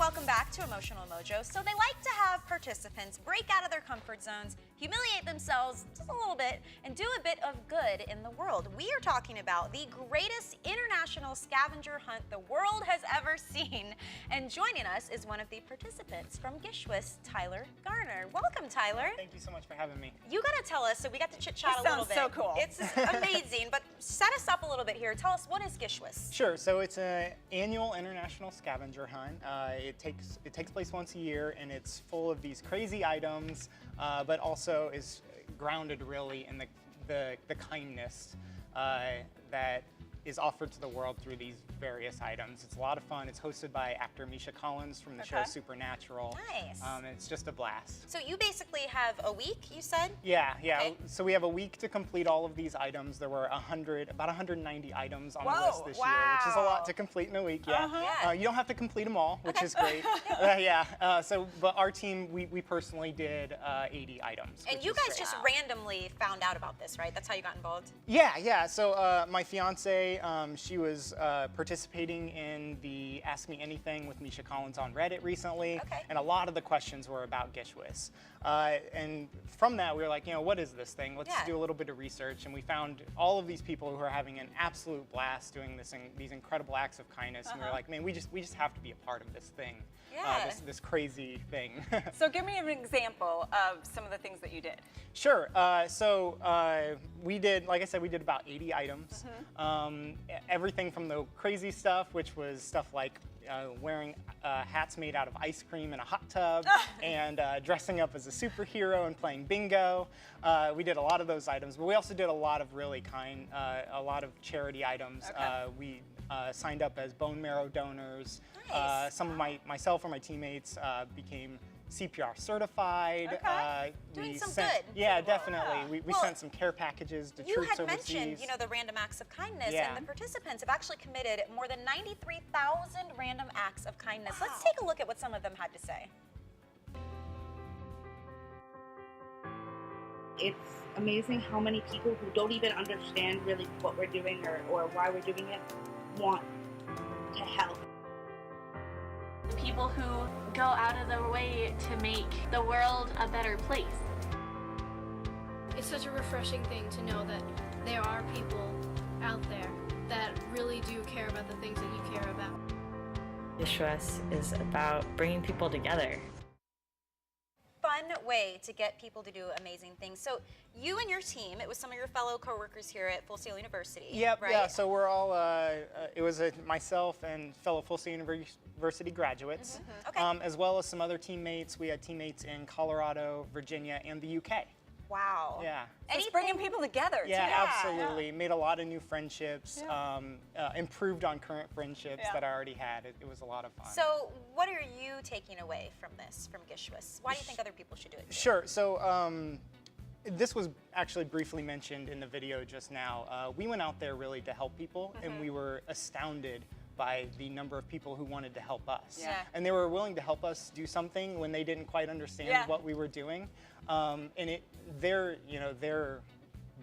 welcome back to Emotional Mojo. So they like to have participants break out of their comfort zones, humiliate themselves just a little bit, and do a bit of good in the world. We are talking about the greatest international scavenger hunt the world has ever seen. And joining us is one of the participants from GISHWHES, Tyler Garner. Welcome, Tyler. Thank you so much for having me. You gotta tell us, so we got to chit-chat a little bit. Sounds so cool. It's amazing, but set us up a little bit here. Tell us, what is GISHWHES? Sure, so it's an annual international scavenger hunt. It takes place once a year, and it's full of these crazy items, but also is grounded really in the kindness that is offered to the world through these various items. It's a lot of fun. It's hosted by actor Misha Collins from the show Supernatural. Nice. And it's just a blast. So you basically have a week, you said? Yeah. Okay. So we have a week to complete all of these items. There were about 190 items on the list this year, which is a lot to complete in a week. Yeah. You don't have to complete them all, which is great. But our team, we personally did 80 items. And you guys just randomly found out about this, right? That's how you got involved? Yeah. So my fiance, she was participating in the Ask Me Anything with Misha Collins on Reddit recently, and a lot of the questions were about GISHWHES. And from that, we were like, what is this thing? Let's do a little bit of research, and we found all of these people who are having an absolute blast doing these incredible acts of kindness, and we were like, man, we just have to be a part of this thing, this crazy thing. So give me an example of some of the things that you did. Sure. We did, like I said, we did about 80 items. Everything from the crazy stuff, which was stuff like wearing hats made out of ice cream in a hot tub, and dressing up as a superhero and playing bingo. We did a lot of those items, but we also did a lot of really a lot of charity items. We signed up as bone marrow donors. Nice. Some of myself or my teammates became CPR certified. Doing some good. Yeah, definitely. We sent some care packages to troops overseas. You had mentioned, the random acts of kindness, and the participants have actually committed more than 93,000 random acts of kindness. Wow. Let's take a look at what some of them had to say. It's amazing how many people who don't even understand really what we're doing or why we're doing it want to help. People who go out of their way to make the world a better place. It's such a refreshing thing to know that there are people out there that really do care about the things that you care about. GISHWHES is about bringing people together. Fun way to get people to do amazing things. So you and your team, it was some of your fellow coworkers here at Full Sail University. Yep, right? yeah, so we're all, it was myself and fellow Full Sail University graduates, as well as some other teammates. We had teammates in Colorado, Virginia, and the UK. Wow. Yeah. So it's bringing people together, too. Yeah, absolutely. Made a lot of new friendships, improved on current friendships that I already had. It was a lot of fun. So what are you taking away from this, from GISHWHES? Why do you think other people should do it too? Sure. So this was actually briefly mentioned in the video just now. We went out there really to help people, and we were astounded by the number of people who wanted to help us. Yeah. And they were willing to help us do something when they didn't quite understand what we were doing. And their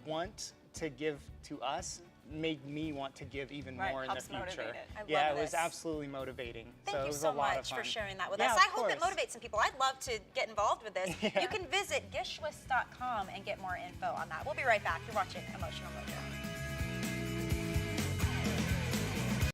want to give to us made me want to give even more in the future. It was absolutely motivating. Thank you it was so a lot much of fun. for sharing that with us. I hope it motivates some people. I'd love to get involved with this. You can visit GISHWHES.com and get more info on that. We'll be right back. You're watching Emotional Mojo.